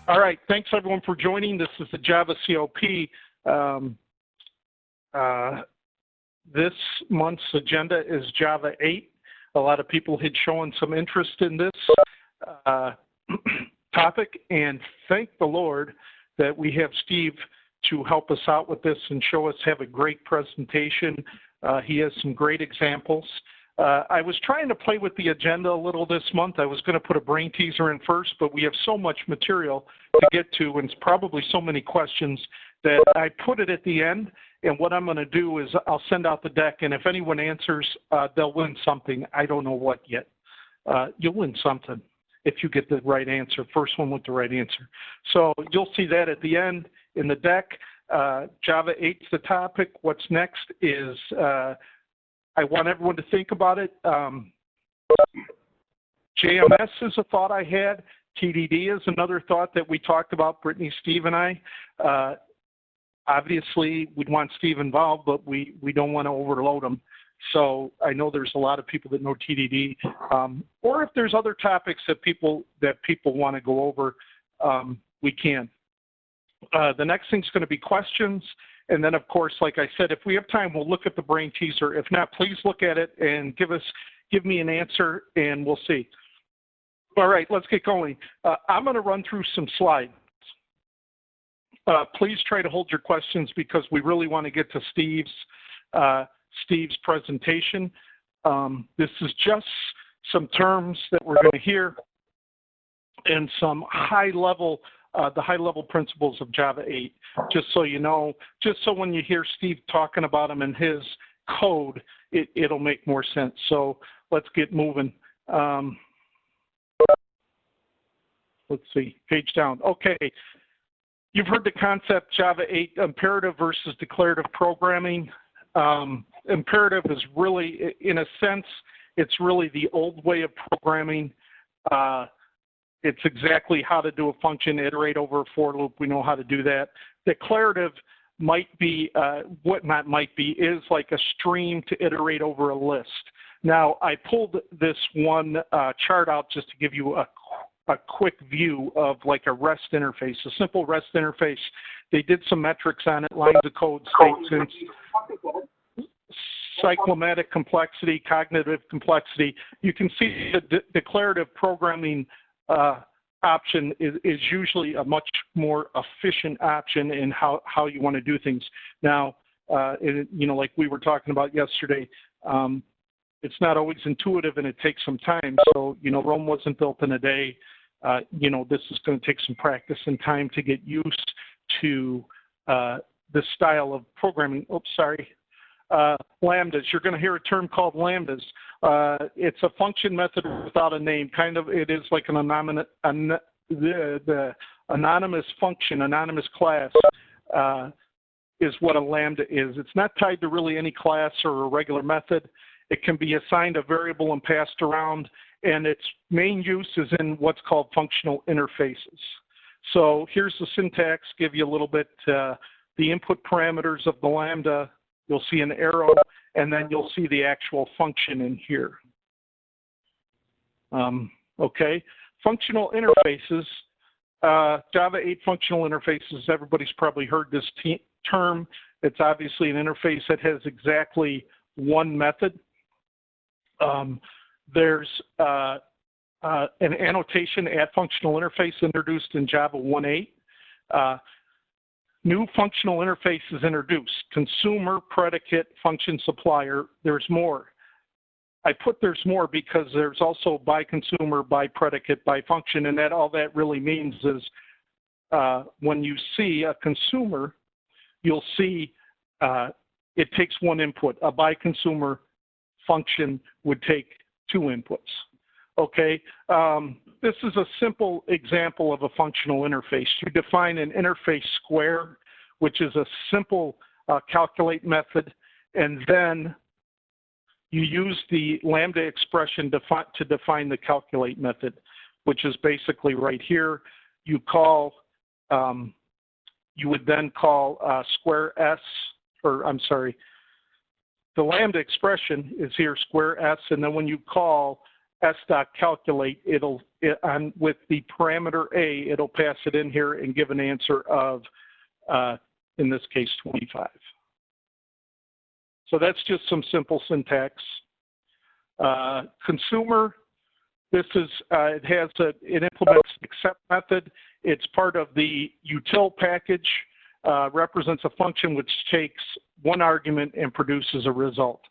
All right, thanks everyone for joining. This is the Java COP. This month's agenda is Java 8. A lot of people had shown some interest in this topic, and thank the Lord that we have Steve to help us out with this and have a great presentation. He has some great examples. I was trying to play with the agenda a little this month. I was going to put a brain teaser in first, but we have so much material to get to and probably so many questions that I put it at the end. And what I'm going to do is I'll send out the deck, and if anyone answers, they'll win something. I don't know what yet. You'll win something if you get the right answer, first one with the right answer. So you'll see that at the end in the deck. Java 8's the topic. What's next is I want everyone to think about it. JMS is a thought I had. TDD is another thought that we talked about, Brittany, Steve, and I. Obviously, we'd want Steve involved, but we don't want to overload him. So I know there's a lot of people that know TDD. Or if there's other topics that people want to go over, we can. The next thing's going to be questions. And then, of course, like I said, if we have time, we'll look at the brain teaser. If not, please look at it and give me an answer, and we'll see. All right, let's get going. I'm going to run through some slides. Please try to hold your questions because we really want to get to Steve's presentation. This is just some terms that we're going to hear and some high-level the high-level principles of Java 8, just so you know, just so when you hear Steve talking about them in his code, it'll make more sense. So let's get moving. Let's see, page down. Okay, you've heard the concept Java 8, imperative versus declarative programming. Imperative is really, in a sense, it's really the old way of programming. It's exactly how to do a function, iterate over a for loop. We know how to do that. Declarative might be, is like a stream to iterate over a list. Now, I pulled this one chart out just to give you a quick view of like a REST interface, a simple REST interface. They did some metrics on it, lines of code, statements, cyclomatic complexity, cognitive complexity. You can see the declarative programming option is usually a much more efficient option in how you want to do things. Now, like we were talking about yesterday, it's not always intuitive and it takes some time. So, Rome wasn't built in a day. This is going to take some practice and time to get used to this style of programming. Oops, sorry. Lambdas, you're going to hear a term called lambdas. It's a function method without a name. It is like an anonymous function, anonymous class is what a lambda is. It's not tied to really any class or a regular method. It can be assigned a variable and passed around, and its main use is in what's called functional interfaces. So here's the syntax, give you a little bit, the input parameters of the lambda. You'll see an arrow, and then you'll see the actual function in here. Okay, functional interfaces, Java 8 functional interfaces, everybody's probably heard this term. It's obviously an interface that has exactly one method. There's an annotation add functional interface introduced in Java 1.8. New functional interface is introduced, consumer, predicate, function supplier. There's more. I put there's more because there's also by consumer, by predicate, by function, and all that really means is when you see a consumer, you'll see it takes one input. A by consumer function would take two inputs. Okay, this is a simple example of a functional interface. You define an interface square, which is a simple calculate method, and then you use the lambda expression to define the calculate method, which is basically right here. You call, you would then call square s, or I'm sorry, the lambda expression is here, square s, and then when you call s.calculate, with the parameter A, it'll pass it in here and give an answer of, in this case, 25. So that's just some simple syntax. Consumer, this is, it implements an accept method. It's part of the util package, represents a function which takes one argument and produces a result.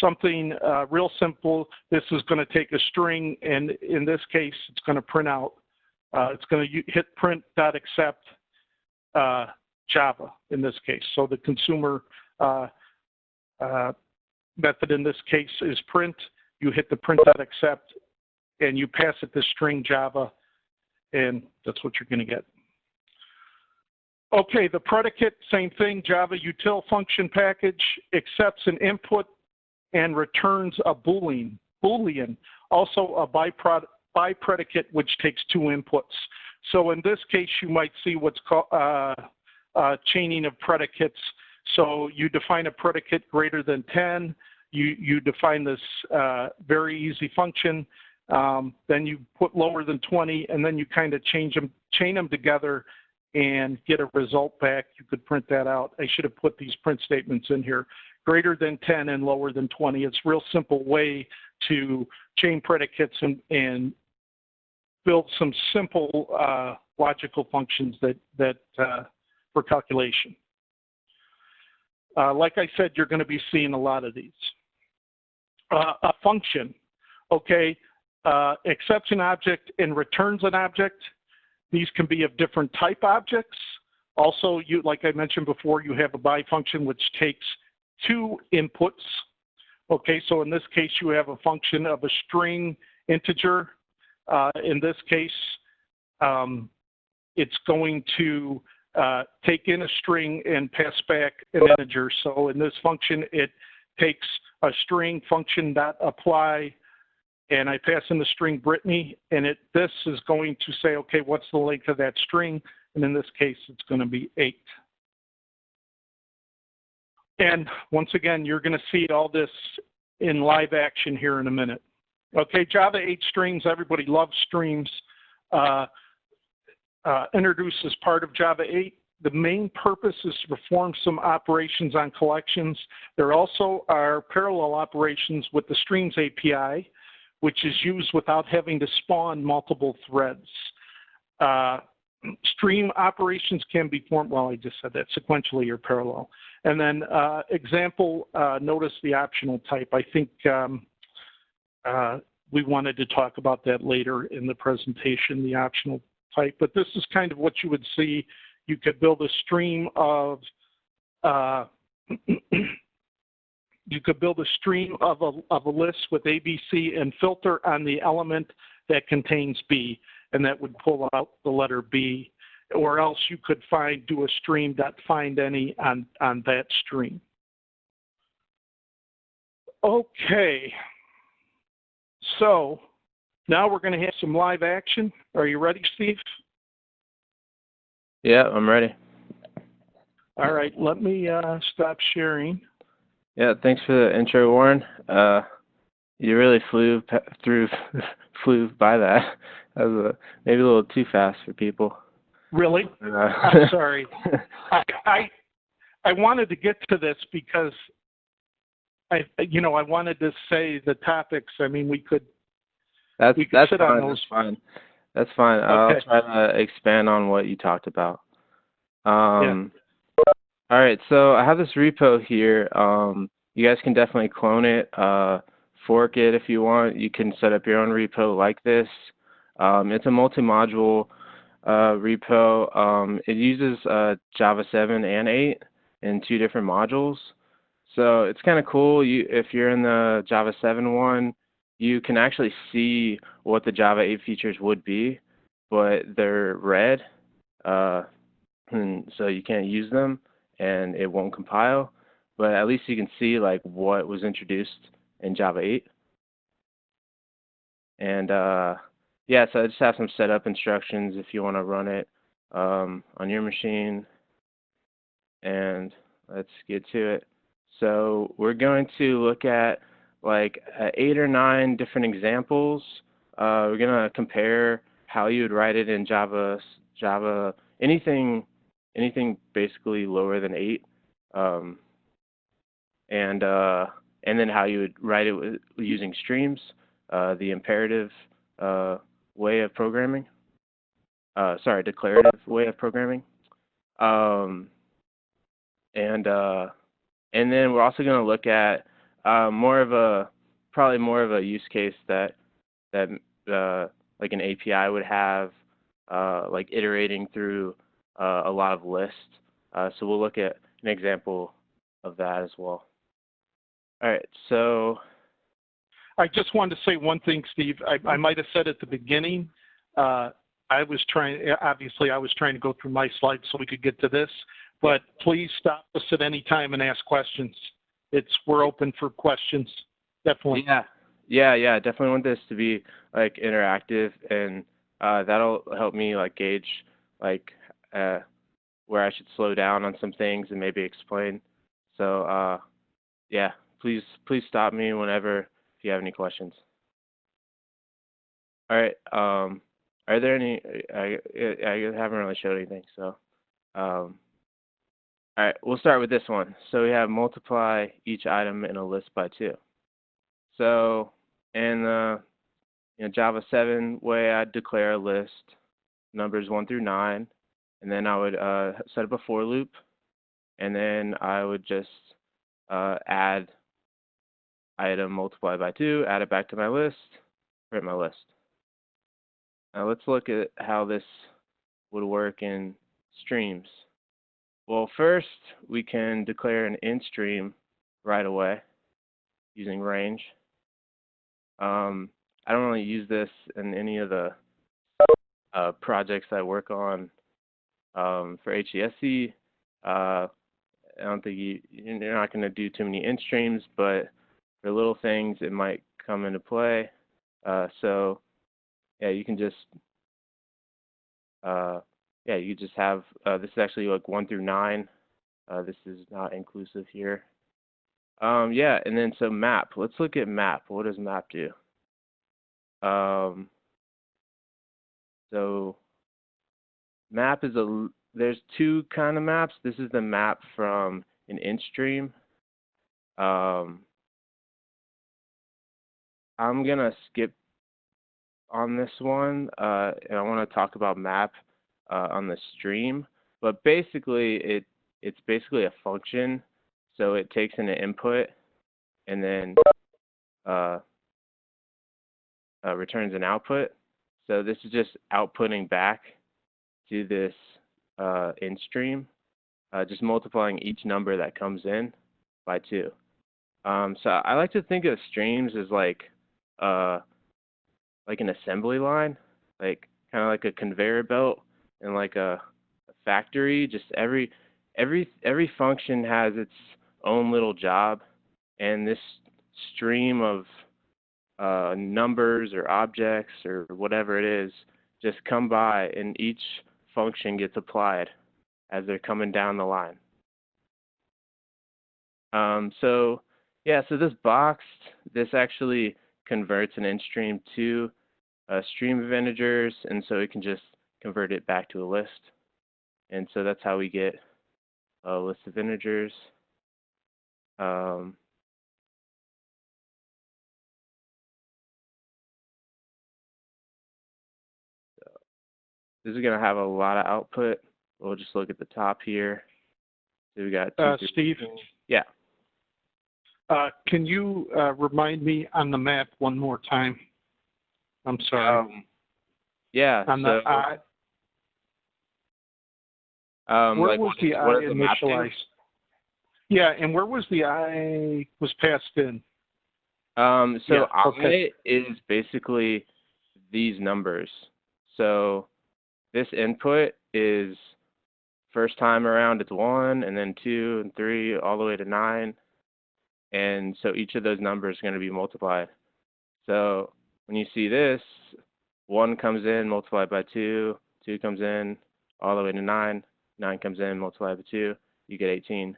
Something real simple. This is going to take a string, and in this case, it's going to print out. It's going to hit print.accept Java in this case. So the consumer method in this case is print. You hit the print.accept, and you pass it the string Java, and that's what you're going to get. Okay, the predicate, same thing. Java util function package accepts an input and returns a Boolean, also a by predicate, which takes two inputs. So in this case, you might see what's called chaining of predicates. So you define a predicate greater than 10. You define this very easy function. Then you put lower than 20, and then you kind of chain them together and get a result back. You could print that out. I should have put these print statements in here. Greater than 10 and lower than 20. It's a real simple way to chain predicates and build some simple logical functions that for calculation. Like I said, you're going to be seeing a lot of these. A function, okay, accepts an object and returns an object. These can be of different type objects. Also, like I mentioned before, you have a by function which takes two inputs. Okay, so in this case, you have a function of a string integer. In this case, it's going to take in a string and pass back an integer. So in this function, it takes a string function.apply, and I pass in the string Brittany, and this is going to say, okay, what's the length of that string? And in this case, it's going to be 8. And once again, you're going to see all this in live action here in a minute. Okay, Java 8 strings, everybody loves strings. Introduced as part of Java 8. The main purpose is to perform some operations on collections. There also are parallel operations with the Streams API, which is used without having to spawn multiple threads. Stream operations can be formed, well, I just said that, sequentially or parallel. And then example, notice the optional type. I think we wanted to talk about that later in the presentation, the optional type. But this is kind of what you would see. You could build a stream of, you could build a stream of a list with A, B, C, and filter on the element that contains B, and that would pull out the letter B. Or else you could do a stream.findAny on that stream. Okay, so now we're going to have some live action. Are you ready, Steve? Yeah, I'm ready. All right, let me stop sharing. Yeah, thanks for the intro, Warren. You really flew by that. That was maybe a little too fast for people. Really? I'm sorry. I wanted to get to this because I wanted to say the topics. I mean, we could sit on those. That's fine. That's fine. Okay. I'll try to expand on what you talked about. Yeah. All right. So I have this repo here. You guys can definitely clone it, fork it if you want. You can set up your own repo like this. It's a multi-module repo. It uses Java 7 and 8 in 2 different modules. So it's kind of cool. If you're in the Java 7 one, you can actually see what the Java 8 features would be, but they're red, and so you can't use them, and it won't compile. But at least you can see like what was introduced in Java 8. And yeah, so I just have some setup instructions if you want to run it on your machine. And let's get to it. So we're going to look at like 8 or 9 different examples. We're gonna compare how you would write it in Java, anything basically lower than 8, um, and then how you would write it using streams, the imperative way of programming. Declarative way of programming. Um, and then we're also going to look at probably more of a use case that like an API would have, like iterating through a lot of lists. So we'll look at an example of that as well. All right, so I just wanted to say one thing, Steve. I might have said at the beginning, obviously I was trying to go through my slides so we could get to this, but please stop us at any time and ask questions. We're open for questions, definitely. Yeah, definitely want this to be like interactive, and that'll help me like gauge like where I should slow down on some things and maybe explain. So yeah, please stop me whenever if you have any questions. All right. Are there any? I haven't really showed anything, so. All right, we'll start with this one. So we have multiply each item in a list by 2. So in the Java 7 way, I'd declare a list, numbers 1 through 9, and then I would set up a for loop, and then I would just add item multiply by 2, add it back to my list, print my list. Now let's look at how this would work in streams. Well, first we can declare an int stream right away using range. I don't really use this in any of the projects I work on for HCSC. I don't think you're not going to do too many int streams, but for little things it might come into play. So yeah, you can just you just have this is actually like 1 through 9. This is not inclusive here. Yeah, and then so map. Let's look at map. What does map do? So map is there's 2 kind of maps. This is the map from an int stream. I'm gonna skip on this one, and I want to talk about map on the stream. But basically, it's basically a function. So it takes in an input and then returns an output. So this is just outputting back to this int stream, just multiplying each number that comes in by 2. So I like to think of streams as like an assembly line, like kind of like a conveyor belt and like a factory. Just every function has its own little job, and this stream of numbers or objects or whatever it is just come by, and each function gets applied as they're coming down the line. So this box, this actually converts an int stream to a stream of integers, and so it can just convert it back to a list. And so that's how we get a list of integers. This is going to have a lot of output. We'll just look at the top here. So we got Steve? Yeah. Can you remind me on the map one more time? I'm sorry. Yeah. On the I. Where like was the I initialized? Yeah, and where was the I was passed in? I is basically these numbers. So this input is first time around it's 1, and then 2 and 3 all the way to 9. And so each of those numbers is going to be multiplied. So when you see this, 1 comes in multiplied by 2, 2 comes in all the way to 9, 9 comes in multiplied by 2, you get 18.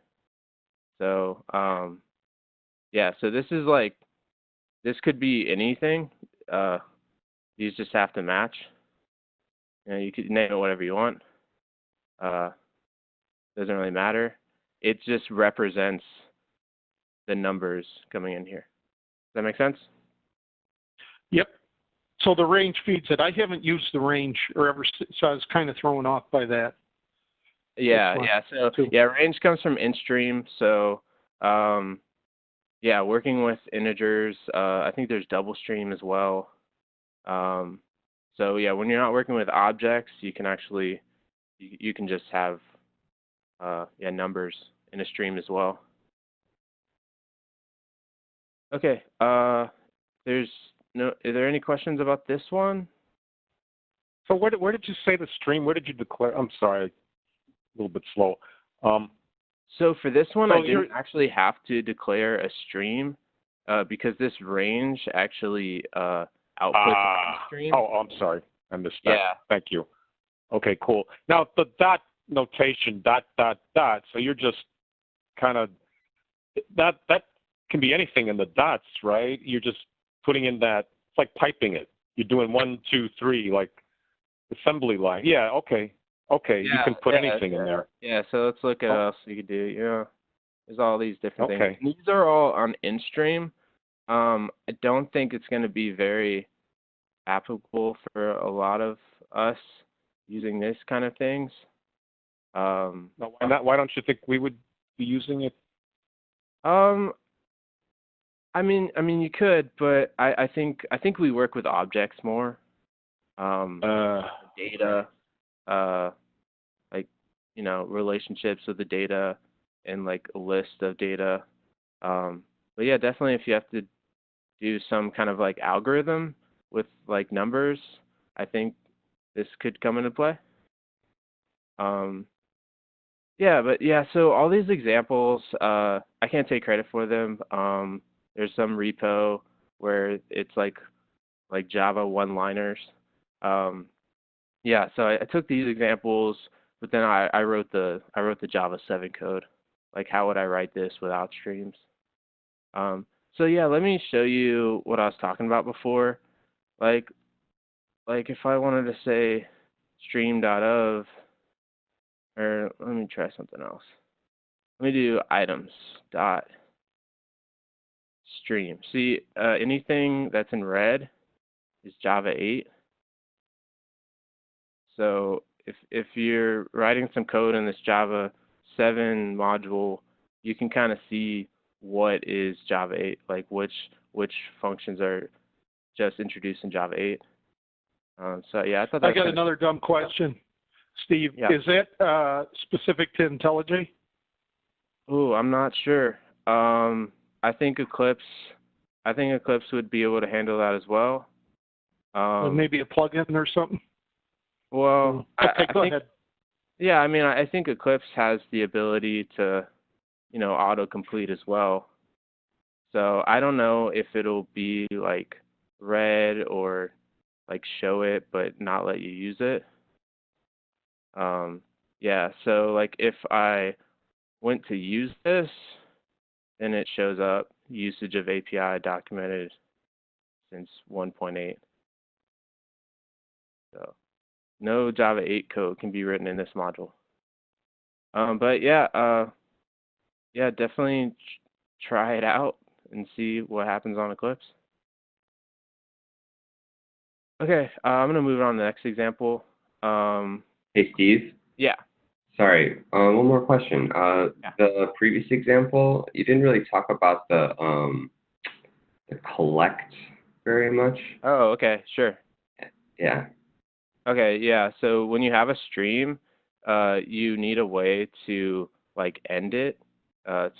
So so this is like this could be anything. These just have to match. You could name it whatever you want. Doesn't really matter. It just represents the numbers coming in here. Does that make sense? Yep. So the range feeds it. I haven't used the range or ever, so I was kind of thrown off by that. Yeah, yeah. So yeah, range comes from in-stream. So yeah, working with integers. I think there's double stream as well. So yeah, when you're not working with objects, you can actually you can just have yeah, numbers in a stream as well. Okay. Are there any questions about this one? So where did you say the stream? Where did you declare? I'm sorry, a little bit slow. So for this one, I didn't actually have to declare a stream because this range actually outputs a stream. Oh, I'm sorry, I missed that. Yeah. Thank you. Okay, cool. Now the dot notation, dot, dot, dot. So you're just kind of that can be anything in the dots, right? You're just putting in that. It's like piping it. You're doing 1, 2, 3, like assembly line. Yeah. Okay. Okay. Yeah, you can put anything in there. Yeah. So let's look at what else you could do. Yeah. There's all these different things. And these are all on in-stream. I don't think it's going to be very applicable for a lot of us using this kind of things. No, why not? Why don't you think we would be using it? I mean, you could, but I think we work with objects more. Data, like, you know, relationships with the data and like a list of data. But yeah, definitely if you have to do some kind of like algorithm with like numbers, I think this could come into play. Yeah, but yeah, so all these examples, I can't take credit for them. There's some repo where it's like Java one-liners. Yeah, so I took these examples, but then I wrote the Java 7 code. Like, how would I write this without streams? So yeah, let me show you what I was talking about before. Like if I wanted to say stream.of, or let me try something else. Let me do items dot stream. See, anything that's in red is Java 8. So if you're writing some code in this Java 7 module, you can kind of see what is Java 8, like which functions are just introduced in Java 8. So yeah, I thought that I got another dumb question, Steve. Yeah. Is that specific to IntelliJ? Ooh, I'm not sure. I think Eclipse would be able to handle that as well. Or maybe a plugin or something? Well, okay, go ahead. Yeah, I mean, I think Eclipse has the ability to, you know, autocomplete as well. So I don't know if it'll be like red or like show it but not let you use it. Yeah, so like if I went to use this, then it shows up usage of API documented since 1.8. So no Java 8 code can be written in this module. But yeah, yeah, definitely try it out and see what happens on Eclipse. Okay, I'm gonna move on to the next example. Hey, Steve. Yeah. Sorry, one more question. Yeah. The previous example, you didn't really talk about the collect very much. Oh, okay, sure. Yeah. Okay, yeah. So when you have a stream, you need a way to like end it.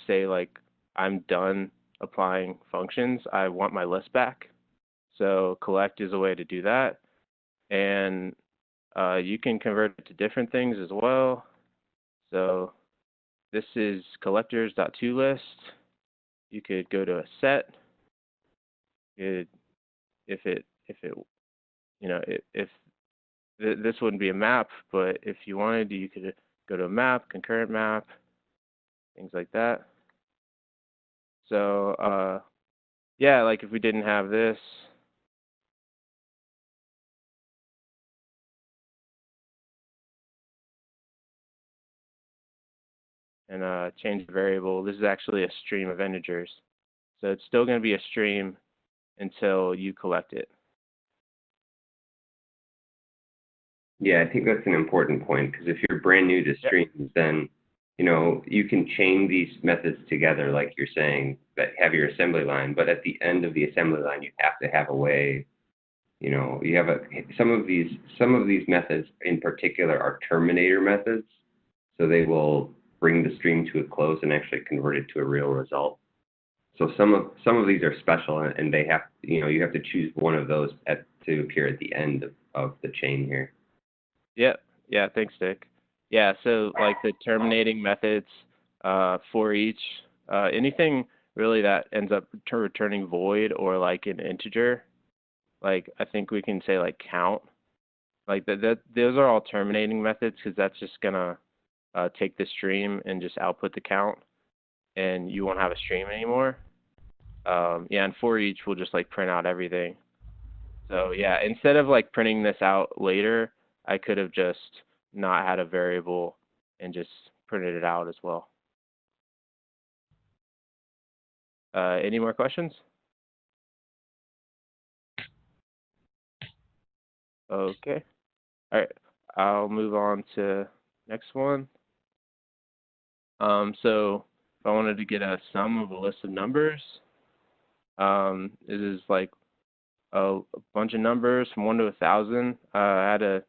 Say like I'm done applying functions. I want my list back. So collect is a way to do that, and you can convert it to different things as well. So this is collectors.toList. You could go to a set. If this wouldn't be a map, but if you wanted, you could go to a map, concurrent map, things like that. So yeah, like if we didn't have this, and change the variable, this is actually a stream of integers. So it's still going to be a stream until you collect it. Yeah, I think that's an important point, because if you're brand new to streams, then you can chain these methods together, like you're saying, that have your assembly line. But at the end of the assembly line, you have to have a way. You have some of these methods in particular are terminator methods, so they will bring the stream to a close and actually convert it to a real result. So some of these are special, and they have you have to choose one of those to appear at the end of the chain here. Yeah, thanks, Dick. Yeah, so like the terminating methods for each, anything really that ends up returning void or like an integer, like I think we can say like count, like those are all terminating methods, because that's just gonna take the stream and just output the count, and you won't have a stream anymore. Yeah, and for each we'll just like print out everything. So yeah, instead of like printing this out later, I could have just not had a variable and just printed it out as well. Any more questions? Okay. All right. I'll move on to next one. So if I wanted to get a sum of a list of numbers, this is like a bunch of numbers from 1 to 1,000. I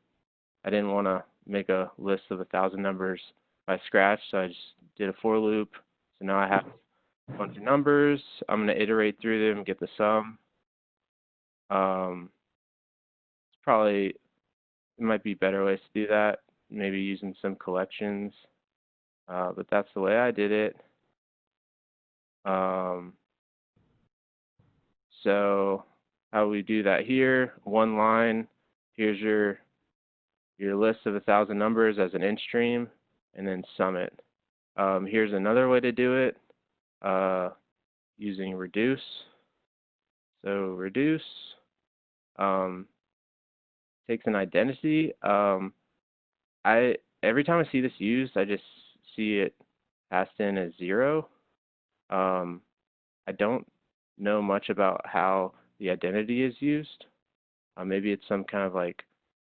didn't want to make a list of 1,000 numbers by scratch, so I just did a for loop. So now I have a bunch of numbers. I'm going to iterate through them, get the sum. It might be better ways to do that, maybe using some collections, but that's the way I did it. So how we do that here, one line, here's your list of 1,000 numbers as an int stream, and then sum it. Here's another way to do it, using reduce. So reduce takes an identity. Every time I see this used, I just see it passed in as 0. I don't know much about how the identity is used. Maybe it's some kind of like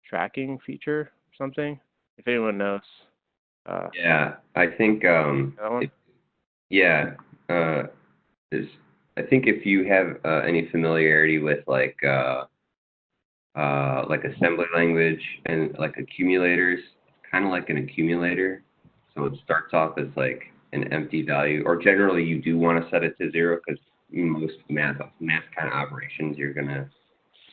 tracking feature or something. If anyone knows. Yeah, I think That one? I think if you have any familiarity with like assembly language and like accumulators, it's kind of like an accumulator. So it starts off as like an empty value, or generally you do want to set it to 0, because most math kind of operations, you're gonna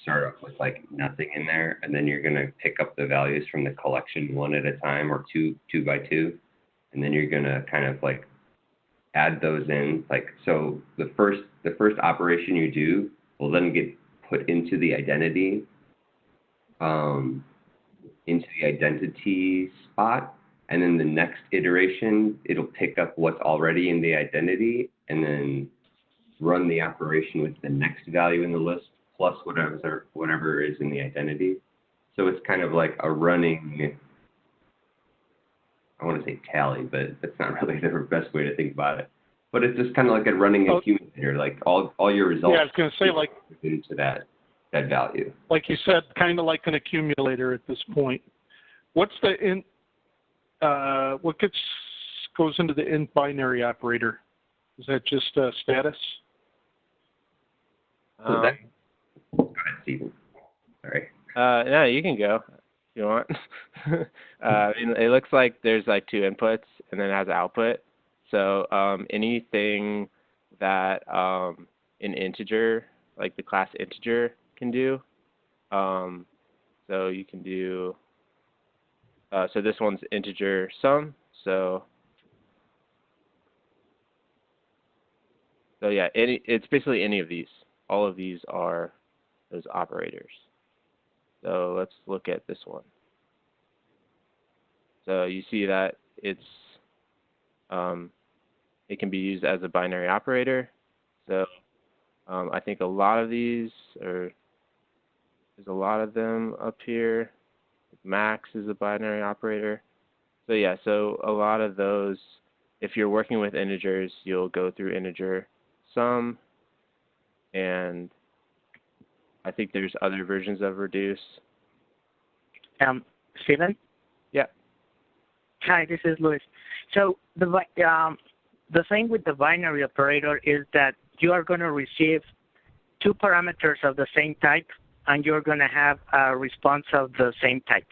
start off with like nothing in there, and then you're gonna pick up the values from the collection one at a time, or two by two, and then you're gonna kind of like add those in. Like, so the first operation you do will then get put into the identity spot, and then the next iteration it'll pick up what's already in the identity and then run the operation with the next value in the list plus whatever is in the identity. So it's kind of like a running, I want to say tally, but that's not really the best way to think about it. But it's just kind of like a running accumulator, like all your results. Yeah, I was going to say, like, into that value. Like you said, kind of like an accumulator at this point. What's the int? What goes into the int binary operator? Is that just status? Go ahead, Stephen. Sorry. No, you can go if you want. It looks like there's like 2 inputs and then it has an output. So anything that an integer, like the class integer, can do. So you can do. So this one's integer sum. So yeah, it's basically any of these. All of these are those operators. So let's look at this one. So you see that it can be used as a binary operator. So I think a lot of these there's a lot of them up here. Max is a binary operator. So yeah, so a lot of those, if you're working with integers, you'll go through integer sum, and I think there's other versions of reduce. Steven? Yeah. Hi, this is Luis. So the thing with the binary operator is that you are going to receive two parameters of the same type, and you're going to have a response of the same type.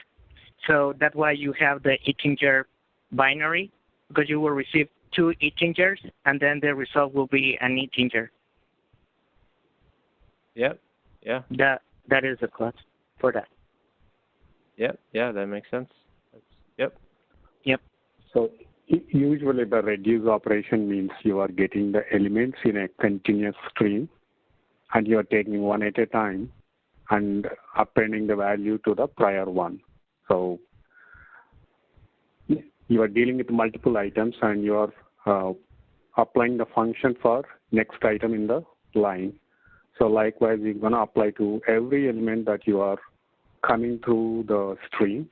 So that's why you have the integer binary, because you will receive two integers, and then the result will be an integer. Yep. Yeah. That is the class for that. Yep. Yeah, that makes sense. Yep. Yep. So usually the reduce operation means you are getting the elements in a continuous stream, and you are taking one at a time and appending the value to the prior one. So you are dealing with multiple items, and you are applying the function for next item in the line. So likewise, you're going to apply to every element that you are coming through the stream.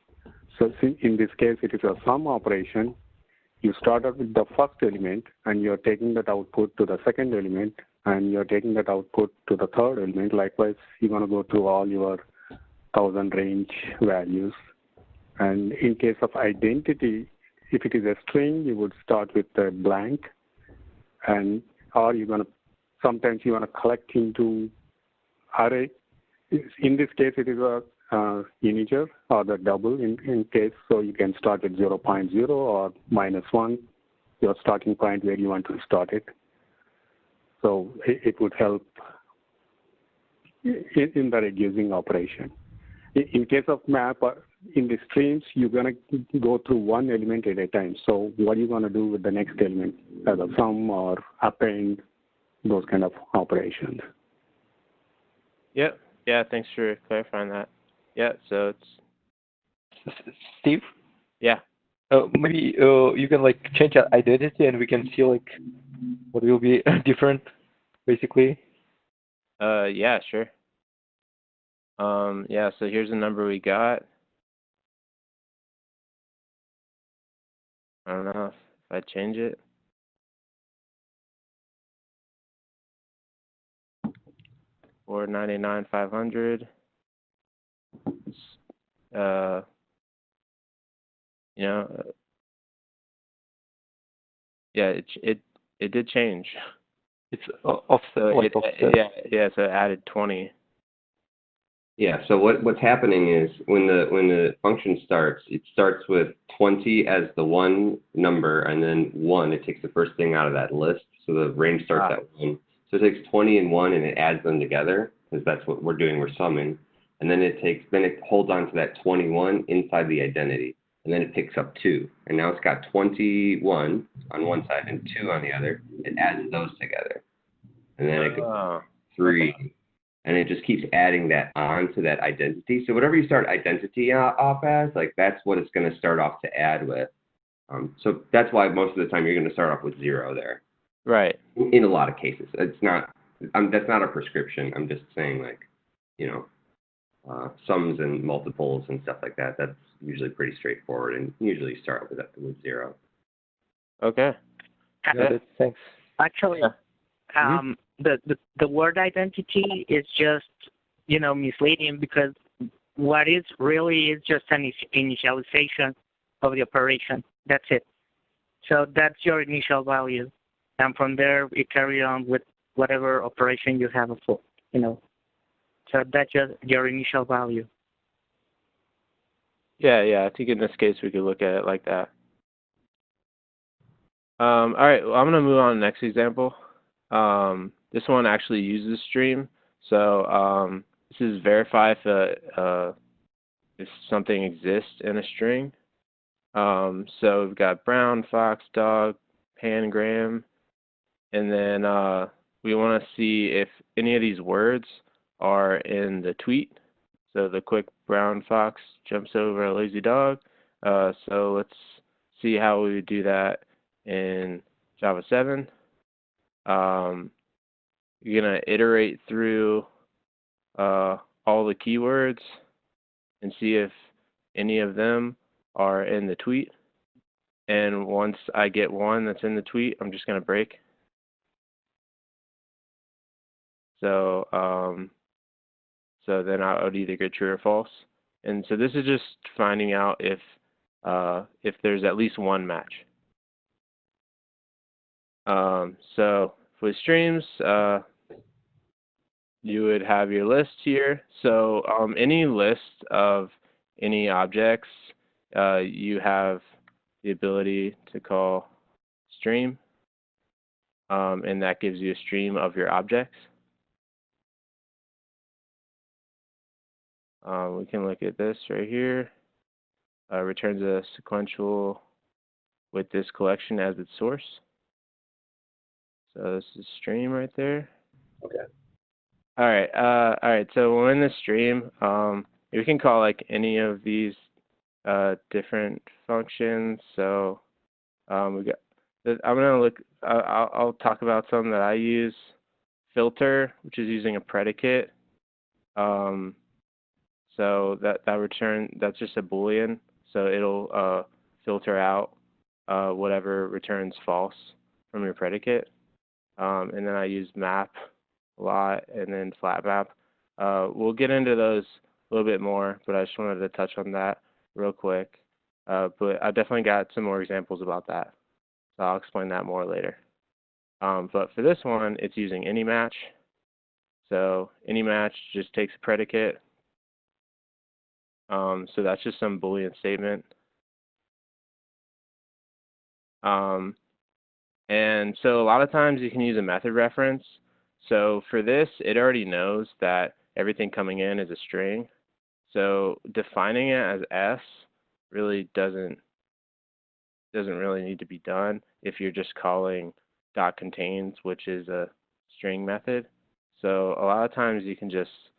So in this case, it is a sum operation. You start out with the first element, and you're taking that output to the second element, and you're taking that output to the third element. Likewise, you're going to go through all your 1000 range values. And in case of identity, if it is a string, you would start with a blank, and or you're going to sometimes you want to collect into array. In this case, it is a integer or the double in case, so you can start at 0.0 or -1, your starting point where you want to start it. So it would help in the reducing operation. In case of map, in the streams, you're going to go through one element at a time. So what are you going to do with the next element, either sum or append, those kind of operations. Yep. Yeah, thanks for clarifying that. Yeah, so it's... Steve? Yeah. Maybe you can like change that identity, and we can see like what will be different, basically. Yeah, sure. Yeah, so here's the number we got. I don't know if I change it. Or 99,500. You know, yeah, it did change. It's offset. Yeah, so it added 20. Yeah, so what's happening is when the function starts, it starts with 20 as the one number, and then 1, it takes the first thing out of that list. So the range starts at 1. So it takes 20 and 1 and it adds them together, because that's what we're doing, we're summing. And then it holds on to that 21 inside the identity. And then it picks up 2. And now it's got 21 on one side and 2 on the other. It adds those together. And then it goes 3. Okay. And it just keeps adding that on to that identity. So whatever you start identity off as, like that's what it's going to start off to add with. So that's why most of the time you're going to start off with 0 there. Right. In a lot of cases. It's not, that's not a prescription. I'm just saying, like, you know, sums and multiples and stuff like that. That's usually pretty straightforward, and usually start with 0. Okay. Yeah, thanks. Actually, the word identity is just, you know, misleading, because what is really is just an initialization of the operation. That's it. So that's your initial value, and from there you carry on with whatever operation you have, you know. So that's just your initial value. Yeah, I think in this case we could look at it like that. All right, well, I'm going to move on to the next example. This one actually uses stream. So this is verify if something exists in a string. So we've got brown, fox, dog, pangram, and then we want to see if any of these words are in the tweet. So the quick brown fox jumps over a lazy dog. So let's see how we would do that in Java 7. We you're going to iterate through all the keywords and see if any of them are in the tweet. And once I get one that's in the tweet, I'm just going to break. So so then I would either get true or false. And so this is just finding out if there's at least one match. So with streams, you would have your list here. So any list of any objects, you have the ability to call stream, and that gives you a stream of your objects. We can look at this right here. Returns a sequential with this collection as its source. So this is stream right there. Okay. All right. So we're in the stream. We can call like any of these different functions. So we got. I'm gonna look. I'll talk about some that I use. Filter, which is using a predicate. So that's just a Boolean. So it'll filter out whatever returns false from your predicate. And then I use map a lot, and then flat map. We'll get into those a little bit more, but I just wanted to touch on that real quick. But I definitely got some more examples about that. So I'll explain that more later. But for this one, it's using any match. So any match just takes a predicate. So that's just some Boolean statement. And so a lot of times you can use a method reference. So for this, it already knows that everything coming in is a string. So defining it as S really doesn't really need to be done if you're just calling .contains, which is a string method. So a lot of times you can just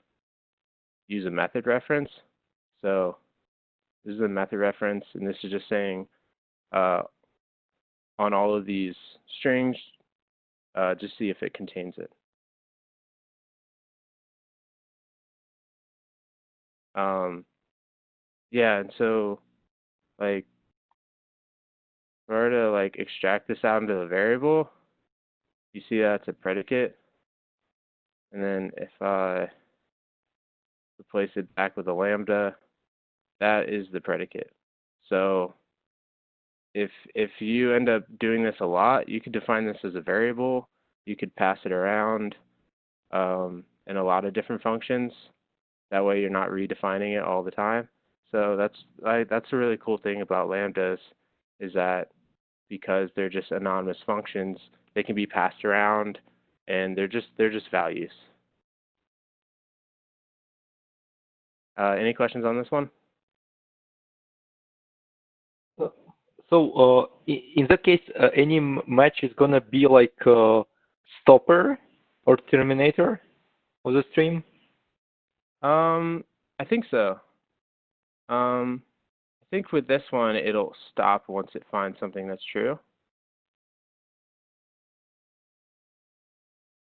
use a method reference. So this is a method reference, and this is just saying on all of these strings, just see if it contains it. Yeah, and so like if I were to like extract this out into a variable, you see that's a predicate. And then if I replace it back with a lambda, that is the predicate. So if you end up doing this a lot, you could define this as a variable. You could pass it around in a lot of different functions. That way you're not redefining it all the time. So that's a really cool thing about lambdas, is that because they're just anonymous functions, they can be passed around, and they're just values. Any questions on this one? So in that case, any match is gonna be like a stopper or terminator of the stream? I think so. I think with this one, it'll stop once it finds something that's true.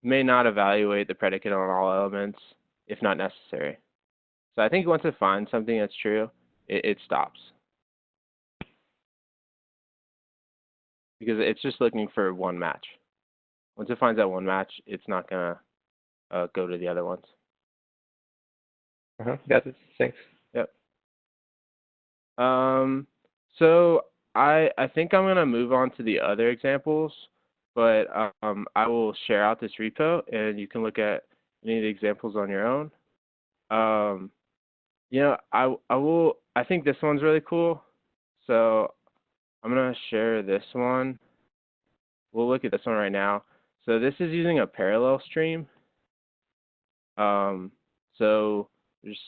May not evaluate the predicate on all elements if not necessary. So I think once it finds something that's true, it stops. Because it's just looking for one match. Once it finds that one match, it's not going to go to the other ones. Got it. Thanks. Yep. So I think I'm going to move on to the other examples, but I will share out this repo, and you can look at any of the examples on your own. You know, I think this one's really cool, so I'm going to share this one. We'll look at this one right now. So this is using a parallel stream. So just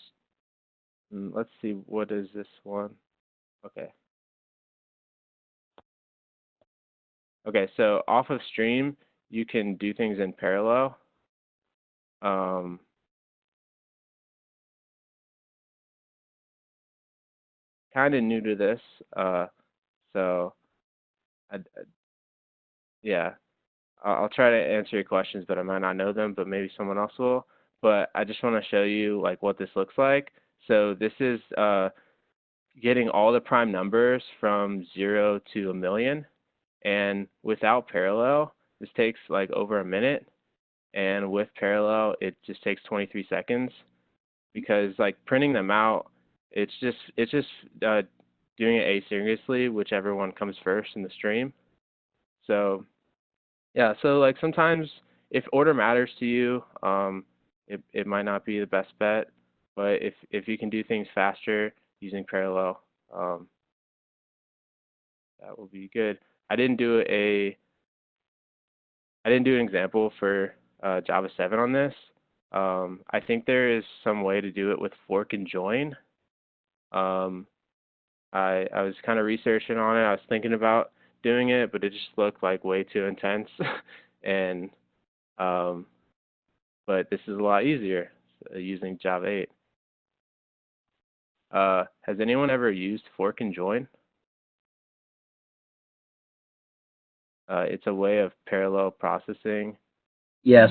let's see, what is this one? Okay. Okay, so off of stream, you can do things in parallel. Kind of new to this, so yeah. I'll try to answer your questions, but I might not know them, but maybe someone else will. But I just want to show you like what this looks like. So this is getting all the prime numbers from 0 to 1,000,000, and without parallel, this takes like over a minute, and with parallel, it just takes 23 seconds. Because like printing them out, it's just doing it asynchronously, whichever one comes first in the stream. So yeah, so like sometimes if order matters to you, it might not be the best bet, but if you can do things faster using parallel, that will be good. I didn't do an example for Java 7 on this. I think there is some way to do it with fork and join. I was kind of researching on it. I was thinking about doing it, but it just looked like way too intense. And but this is a lot easier using Java 8. Has anyone ever used fork and join? It's a way of parallel processing. Yes.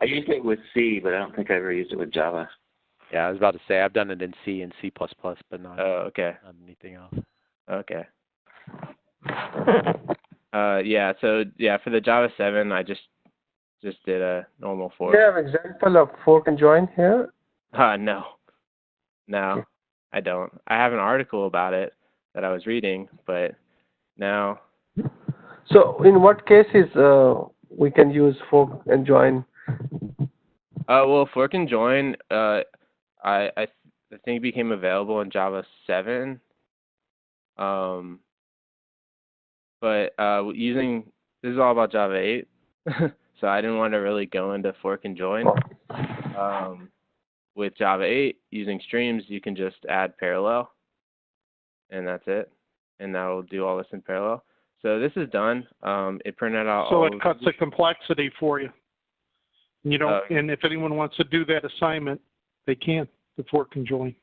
I used it with C, but I don't think I ever used it with Java. Yeah, I was about to say I've done it in C and C++, but not, okay. not anything else. Okay. Yeah, so yeah, for the Java 7, I just did a normal fork. Do you have an example of fork and join here? No. No, Okay. I don't. I have an article about it that I was reading, but no. So in what cases we can use fork and join? Well, fork and join, I think became available in Java 7. But using, this is all about Java 8, so I didn't want to really go into fork and join. With Java 8, using streams, you can just add parallel, and that's it. And that will do all this in parallel. So this is done. It printed out So all it cuts the complexity for you. You know, and if anyone wants to do that assignment, they can, the fork and join.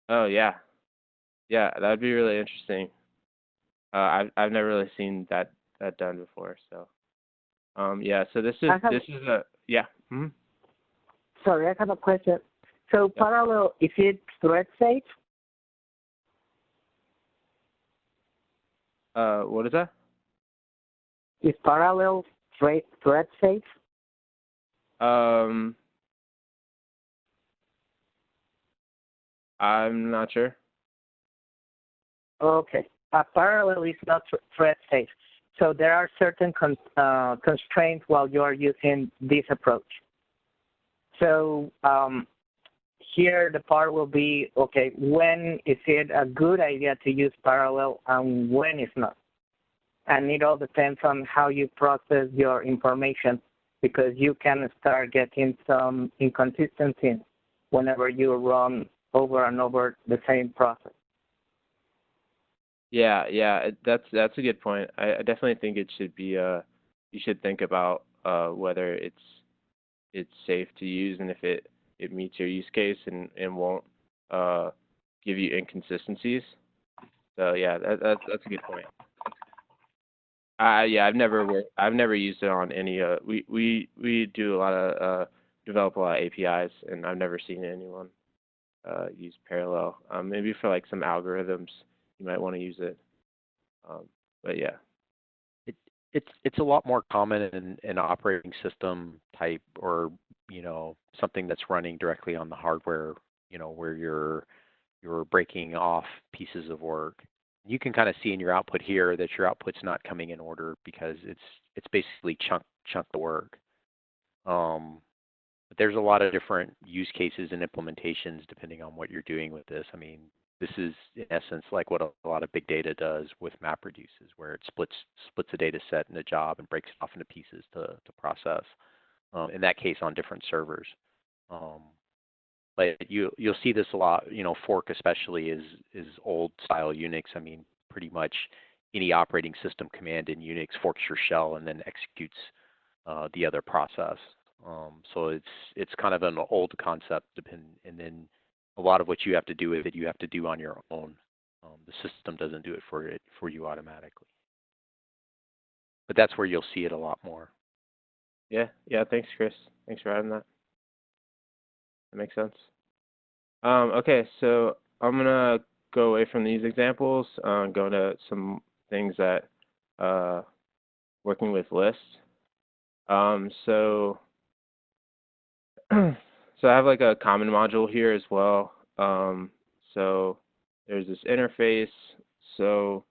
Oh yeah, yeah, that'd be really interesting. I've never really seen that done before. So, yeah. So this is a yeah. Mm-hmm. Sorry, I have a question. So parallel, is it thread safe? What is that? Is parallel thread safe? I'm not sure. Okay. Parallel is not thread safe. So there are certain constraints while you are using this approach. So here the part will be, okay, when is it a good idea to use parallel and when it's not? And it all depends on how you process your information, because you can start getting some inconsistency whenever you run over and over the same process. Yeah, that's a good point. I definitely think it should be you should think about whether it's safe to use and if it meets your use case and won't give you inconsistencies. So yeah, that's a good point. Yeah, I've never used it on any we do a lot of develop a lot of APIs, and I've never seen anyone use parallel. Maybe for like some algorithms you might want to use it. But yeah. It's a lot more common in an operating system type, or something that's running directly on the hardware, where you're breaking off pieces of work. You can kind of see in your output here that your output's not coming in order because it's basically chunk the work. But there's a lot of different use cases and implementations depending on what you're doing with this. I mean, this is in essence like what a lot of big data does with MapReduces, where it splits a data set in a job and breaks it off into pieces to process. In that case, on different servers. But you'll see this a lot. Fork especially is old style Unix. I mean, pretty much any operating system command in Unix forks your shell and then executes the other process. So it's kind of an old concept, and then a lot of what you have to do with it, you have to do on your own. The system doesn't do it for you automatically. but that's where you'll see it a lot more. Yeah. Thanks, Chris. Thanks for adding that. That makes sense. Okay, so I'm gonna go away from these examples, go to some things that working with lists. So so I have like a common module here as well. So there's this interface. So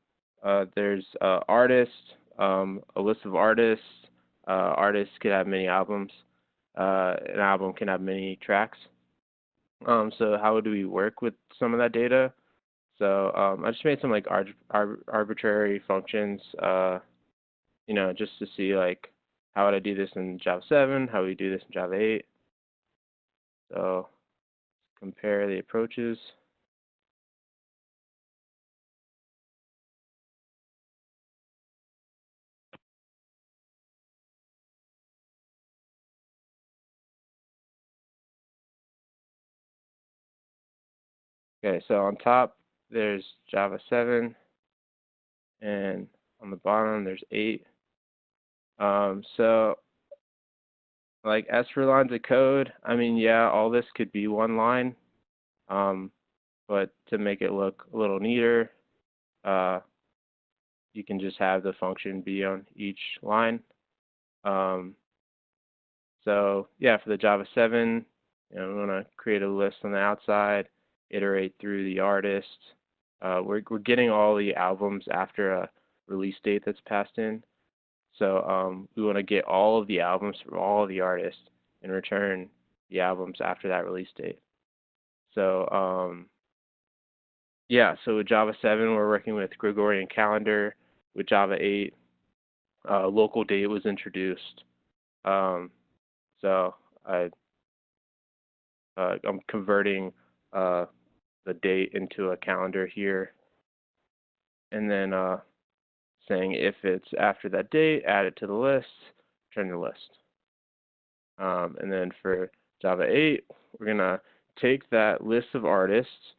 there's artist, a list of artists. Artists could have many albums. An album can have many tracks. So how do we work with some of that data? So I just made some like arbitrary functions, just to see like how would I do this in Java 7, how would we do this in Java 8. So compare the approaches. Okay, so on top there's Java 7, and on the bottom there's 8. So like as for lines of code, I mean, yeah, all this could be one line, but to make it look a little neater, you can just have the function be on each line. So yeah, for the Java 7, we want to create a list on the outside, iterate through the artist. We're getting all the albums after a release date that's passed in. So we want to get all of the albums from all of the artists and return the albums after that release date. So yeah, so with Java 7, we're working with Gregorian calendar. With Java 8, local date was introduced. So I'm converting the date into a calendar here, and then saying if it's after that date, add it to the list, return the list. And then for Java 8, we're going to take that list of artists,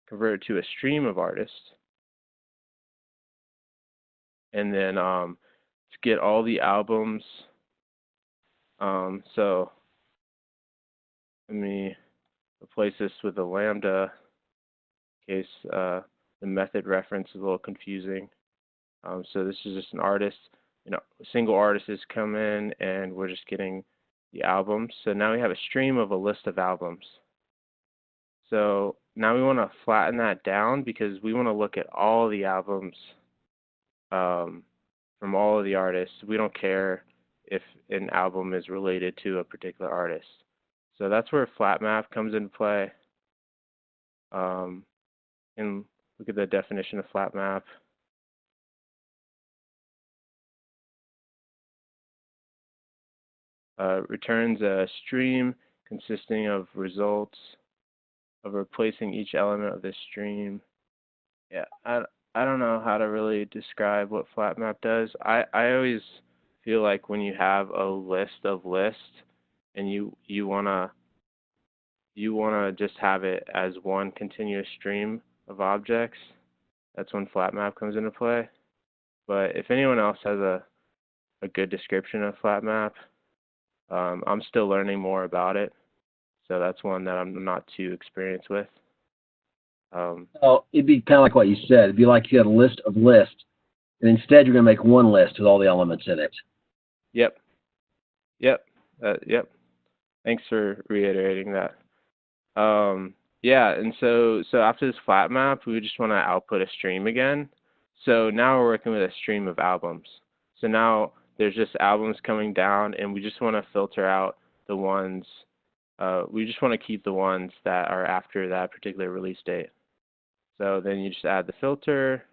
convert it to a stream of artists, and then to get all the albums. So let me replace this with a lambda in case the method reference is a little confusing. So this is just an artist, a single artist has come in and we're just getting the albums. So now we have a stream of a list of albums. So now we want to flatten that down because we want to look at all the albums from all of the artists. We don't care if an album is related to a particular artist. So that's where flat map comes into play. And look at the definition of flat map. Returns a stream consisting of results of replacing each element of this stream. Yeah, I don't know how to really describe what flat map does. I always feel like when you have a list of lists and you wanna just have it as one continuous stream of objects, that's when flat map comes into play. But if anyone else has a good description of flat map, I'm still learning more about it, so that's one that I'm not too experienced with. So it'd be kind of like what you said. It'd be like you had a list of lists, and instead you're going to make one list with all the elements in it. Yep. Thanks for reiterating that. Yeah, and so after this flat map, we just want to output a stream again. So now we're working with a stream of albums. So now there's just albums coming down, and we just want to filter out the ones, we just want to keep the ones that are after that particular release date. So then you just add the filter,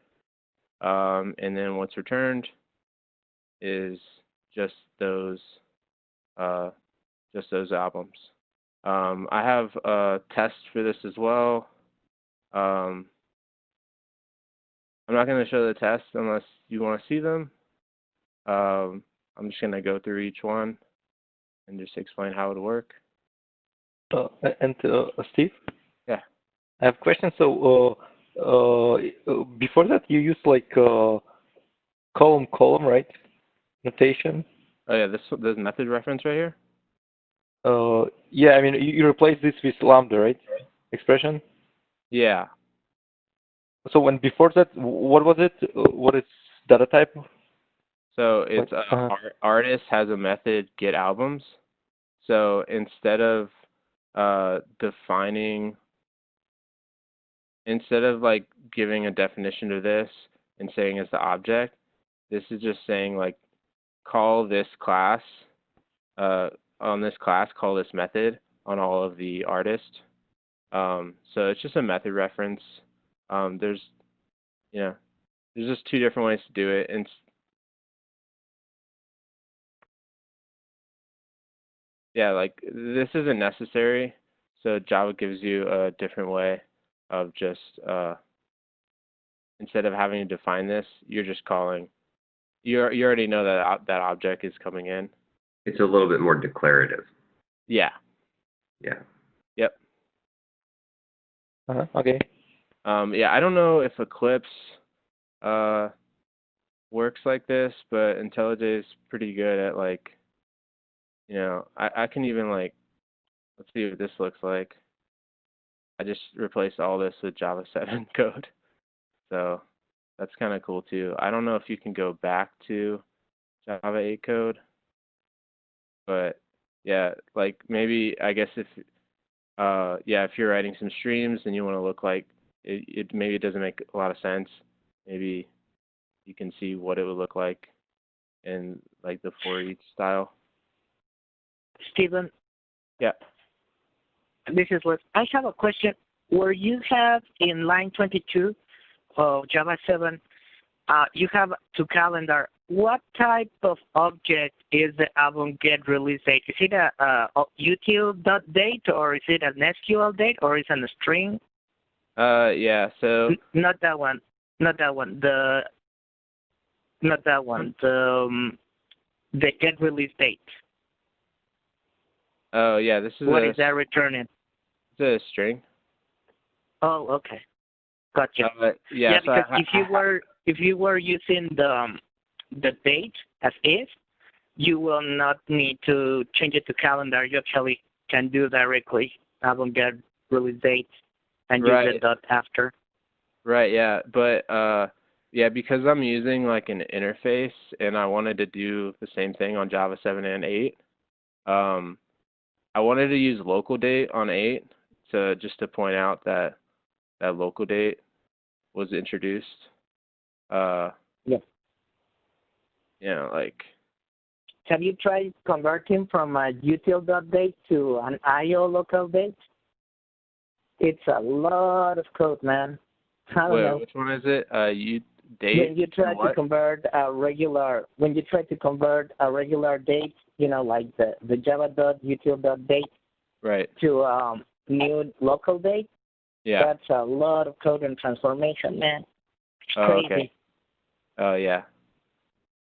and then what's returned is just those albums. I have a test for this as well. I'm not going to show the test unless you want to see them. I'm just going to go through each one and just explain how it would work. Steve? Yeah. I have a question. So before that, you used like column, right? notation. Oh yeah, this method reference right here. Yeah, I mean you replace this with lambda, right? Expression. Yeah. So when before that, what was it? What is data type? So it's artist has a method get albums. So instead of like giving a definition to this and saying it's the object, this is just saying like call this class on this class, call this method on all of the artists. So it's just a method reference. There's just two different ways to do it, and yeah, like this isn't necessary. So Java gives you a different way of just instead of having to define this, you're just calling. You already know that that object is coming in. It's a little bit more declarative. Yeah. Yeah. Yep. Okay. Yeah, I don't know if Eclipse works like this, but IntelliJ is pretty good at like, I can even like, let's see what this looks like. I just replaced all this with Java 7 code. So that's kind of cool too. I don't know if you can go back to Java 8 code, but yeah, like maybe I guess if you're writing some streams and you want to look like maybe it doesn't make a lot of sense. Maybe you can see what it would look like in like the for each style. Stephen? Yeah. This is Liz. I have a question. Where you have in line 22 of Java 7, you have to calendar. What type of object is the album get release date? Is it a util.date, or is it an SQL date, or is it a string? Yeah, so Not that one. Not that one. The get release date. Oh yeah, this is What is that returning? It's a string. Oh, okay. Gotcha. Yeah, so because if you were using the date as is, you will not need to change it to calendar. You actually can do directly album get release date and use the dot after. Right, yeah. But yeah, because I'm using like an interface and I wanted to do the same thing on Java 7 and 8, I wanted to use local date on 8 just to point out that local date was introduced. Yeah. Like. Have you tried converting from a util.date to an IO local date? It's a lot of code, man. I don't know. Which one is it? Date. When you try to convert a regular, date, like the java.util.date, right, to new local date. Yeah. That's a lot of code and transformation, man. It's crazy. Okay. Oh yeah.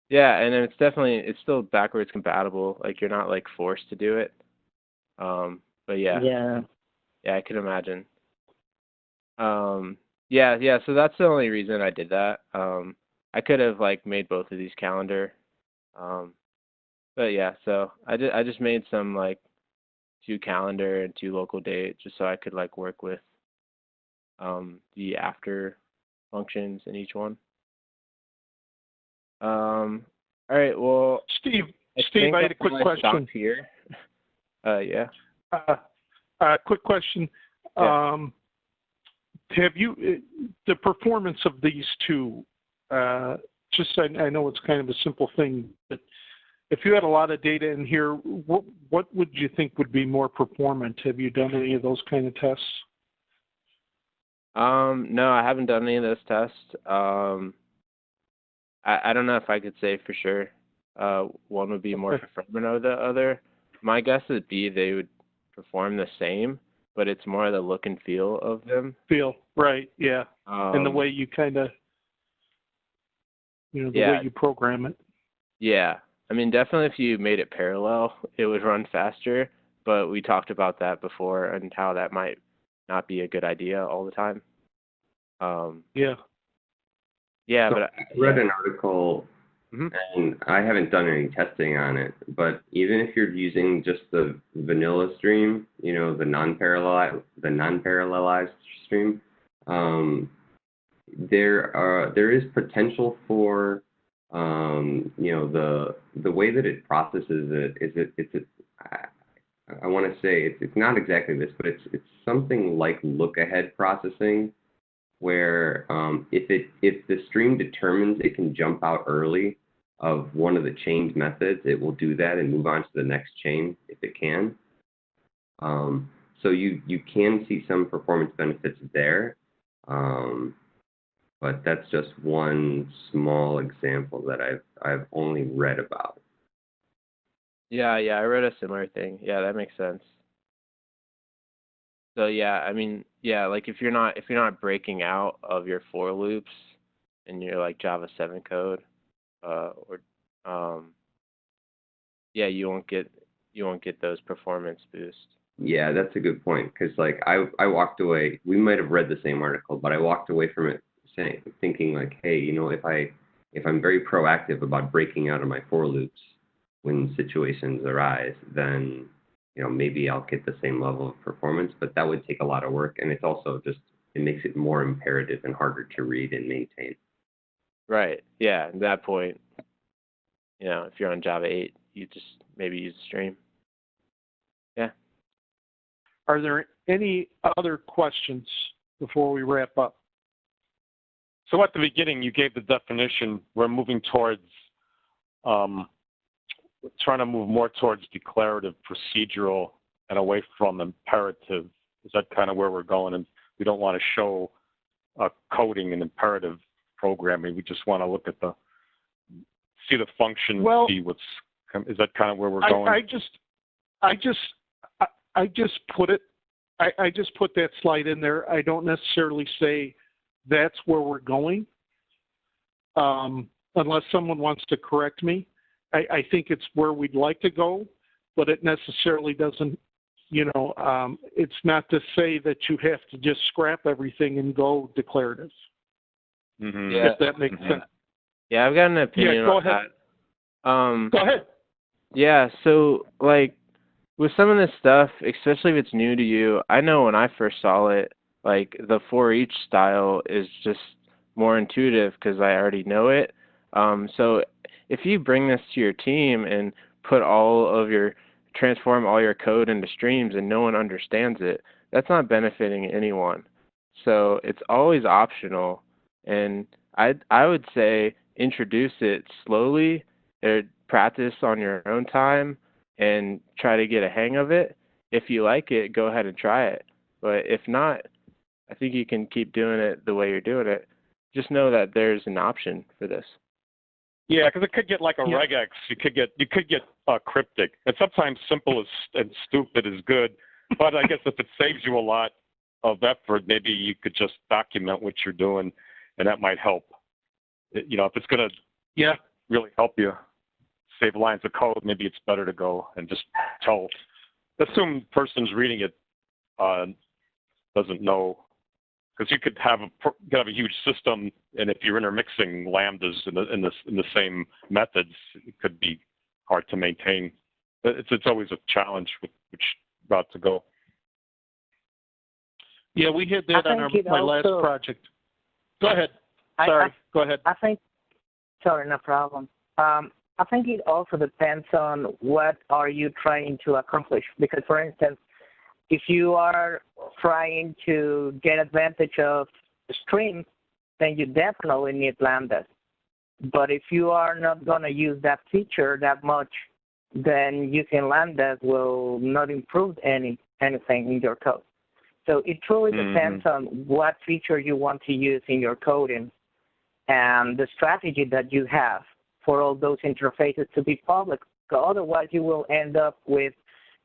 Yeah, and it's still backwards compatible. Like you're not like forced to do it. But yeah. Yeah. Yeah, I can imagine. Yeah, so that's the only reason I did that. I could have like made both of these calendar. But yeah, so I just made some like 2 calendar and 2 local date just so I could like work with the after functions in each one. All right, well, Steve, I had a quick question here. Yeah. Quick question. Yeah. Have you the performance of these two? Just I know it's kind of a simple thing, but if you had a lot of data in here, what would you think would be more performant? Have you done any of those kind of tests? No, I haven't done any of those tests. I don't know if I could say for sure one would be more performant over the other. My guess would be they would perform the same, but it's more the look and feel of them. Right, yeah. And the way you kind of, the way you program it. Yeah. I mean, definitely if you made it parallel, it would run faster, but we talked about that before and how that might not be a good idea all the time. Yeah. Yeah, so but I read an article And I haven't done any testing on it, but even if you're using just the vanilla stream, you know, the non-parallelized stream, there is potential for, you know, the way that it processes it is I want to say it's not exactly this, but it's something like look-ahead processing, where if the stream determines it can jump out early of one of the chained methods, it will do that and move on to the next chain if it can. So you can see some performance benefits there, but that's just one small example that I've only read about. Yeah, I read a similar thing. Yeah, that makes sense. So yeah, I mean, yeah, like if you're not breaking out of your for loops in your like Java 7 code, yeah, you won't get those performance boosts. Yeah, that's a good point, because like I walked away. We might have read the same article, but I walked away from it thinking like, hey, you know, if I'm very proactive about breaking out of my for loops when situations arise, then, you know, maybe I'll get the same level of performance, but that would take a lot of work, and it's also just, it makes it more imperative and harder to read and maintain. Right. Yeah. At that point, you know, if you're on Java 8, you just maybe use a stream. Yeah. Are there any other questions before we wrap up? So at the beginning, you gave the definition. We're moving towards, trying to move more towards declarative, procedural, and away from imperative. Is that kind of where we're going? And we don't want to show coding and imperative programming. We just want to look at see the function, see what's. Is that kind of where we're going? I just put that slide in there. I don't necessarily say that's where we're going, unless someone wants to correct me. I think it's where we'd like to go, but it necessarily doesn't, you know, it's not to say that you have to just scrap everything and go declarative. Mm-hmm. Yeah. If that makes sense. Yeah, I've got an opinion. Yeah, go on ahead. That. Go ahead. Yeah, so like with some of this stuff, especially if it's new to you, I know when I first saw it, like the for each style is just more intuitive because I already know it. So if you bring this to your team and transform all your code into streams and no one understands it, that's not benefiting anyone. So it's always optional, and I would say introduce it slowly, or practice on your own time, and try to get a hang of it. If you like it, go ahead and try it. But if not, I think you can keep doing it the way you're doing it. Just know that there's an option for this. Yeah, because it could get like a regex. You could get cryptic, and sometimes simple and stupid is good. But I guess if it saves you a lot of effort, maybe you could just document what you're doing, and that might help. You know, if it's going to really help you save lines of code, maybe it's better to go and just assume the person's reading it doesn't know. Because you could have a huge system, and if you're intermixing lambdas in the same methods, it could be hard to maintain. It's always a challenge with which route to go. Yeah, we hit that on my last project. Go ahead. Sorry, go ahead. Sorry, no problem. I think it also depends on what are you trying to accomplish. Because, for instance, if you are trying to get advantage of streams, then you definitely need lambdas. But if you are not going to use that feature that much, then using lambdas will not improve anything in your code. So it truly depends on what feature you want to use in your coding and the strategy that you have for all those interfaces to be public. Otherwise, you will end up with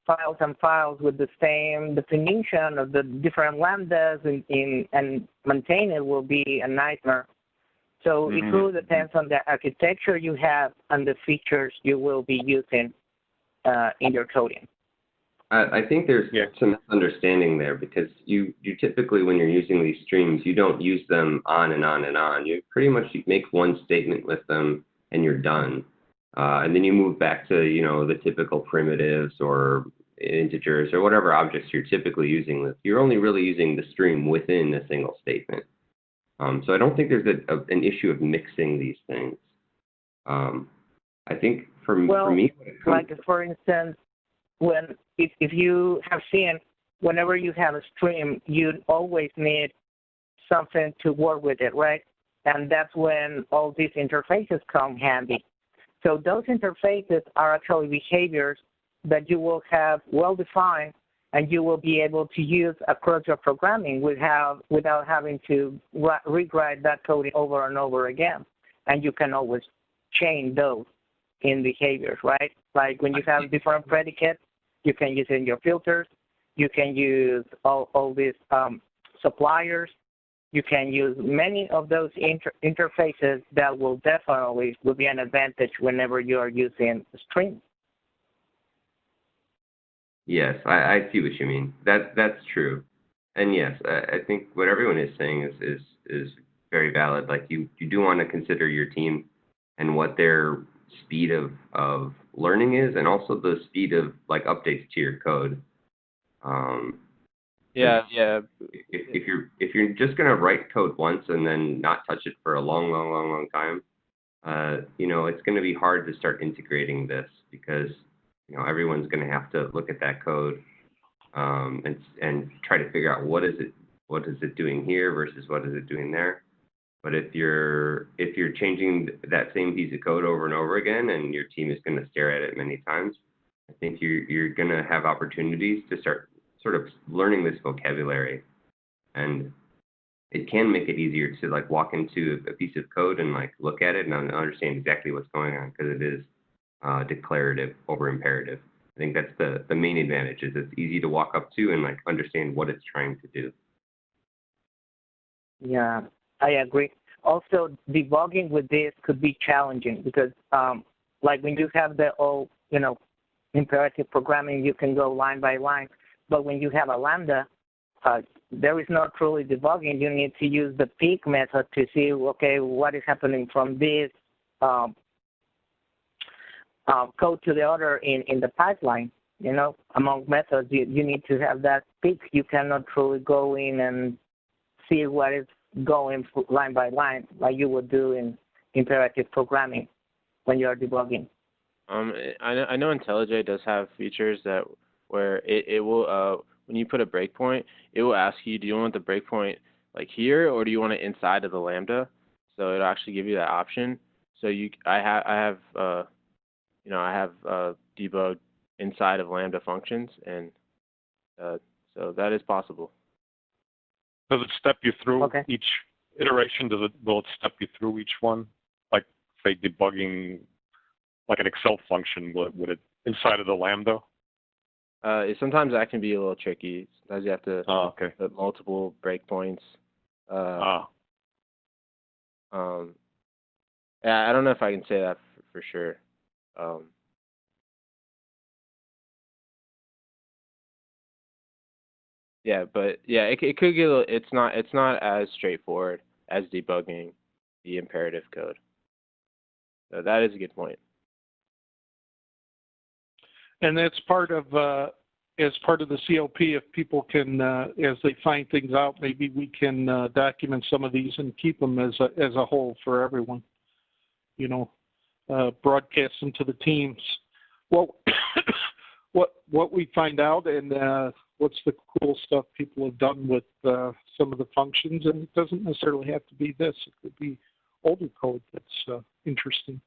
files and files with the same definition of the different lambdas, and maintain it will be a nightmare. So it really depends on the architecture you have and the features you will be using in your coding. I think there's some misunderstanding there, because you typically, when you're using these streams, you don't use them on and on and on. You pretty much make one statement with them, and you're done. And then you move back to, the typical primitives or integers or whatever objects you're typically using. You're only really using the stream within a single statement. So I don't think there's an issue of mixing these things. I think for me, like for instance, if you have seen, whenever you have a stream, you always need something to work with it, right? And that's when all these interfaces come handy. So those interfaces are actually behaviors that you will have well-defined and you will be able to use across your programming without having to rewrite that code over and over again. And you can always change those in behaviors, right? Like when you have different predicates, you can use it in your filters. You can use all these suppliers. You can use many of those interfaces that will be an advantage whenever you are using a stream. Yes, I see what you mean. That's true. And yes, I think what everyone is saying is very valid. Like you do want to consider your team and what their speed of learning is, and also the speed of like updates to your code. Yeah. If you're just gonna write code once and then not touch it for a long time, it's gonna be hard to start integrating this because everyone's gonna have to look at that code and try to figure out what is it doing here versus what is it doing there. But if you're changing that same piece of code over and over again, and your team is going to stare at it many times, I think you're going to have opportunities to start sort of learning this vocabulary, and it can make it easier to like walk into a piece of code and like look at it and understand exactly what's going on because it is declarative over imperative. I think that's the main advantage is it's easy to walk up to and like understand what it's trying to do. Yeah, I agree. Also, debugging with this could be challenging because, like when you have the old, imperative programming, you can go line by line. But when you have a Lambda, there is not truly debugging. You need to use the peek method to see, okay, what is happening from this code to the other in the pipeline. Among methods, you need to have that peek. You cannot truly go in and see what is going line by line like you would do in imperative programming when you are debugging. I know IntelliJ does have features where it will when you put a breakpoint, it will ask you, do you want the breakpoint like here or do you want it inside of the Lambda? So it'll actually give you that option. So I have debug inside of Lambda functions, and so that is possible. Does it step you through each iteration? Will it step you through each one? Like, say, debugging like an Excel function, would it inside of the Lambda? Sometimes that can be a little tricky. Sometimes you have to put multiple breakpoints. Yeah, I don't know if I can say that for sure. Yeah, but yeah, it could get a little, it's not as straightforward as debugging the imperative code. So that is a good point. And that's part of as part of the COP. If people can, as they find things out, maybe we can document some of these and keep them as a whole for everyone. Broadcast them to the teams. Well, what we find out and what's the cool stuff people have done with some of the functions, and it doesn't necessarily have to be this. It could be older code that's interesting.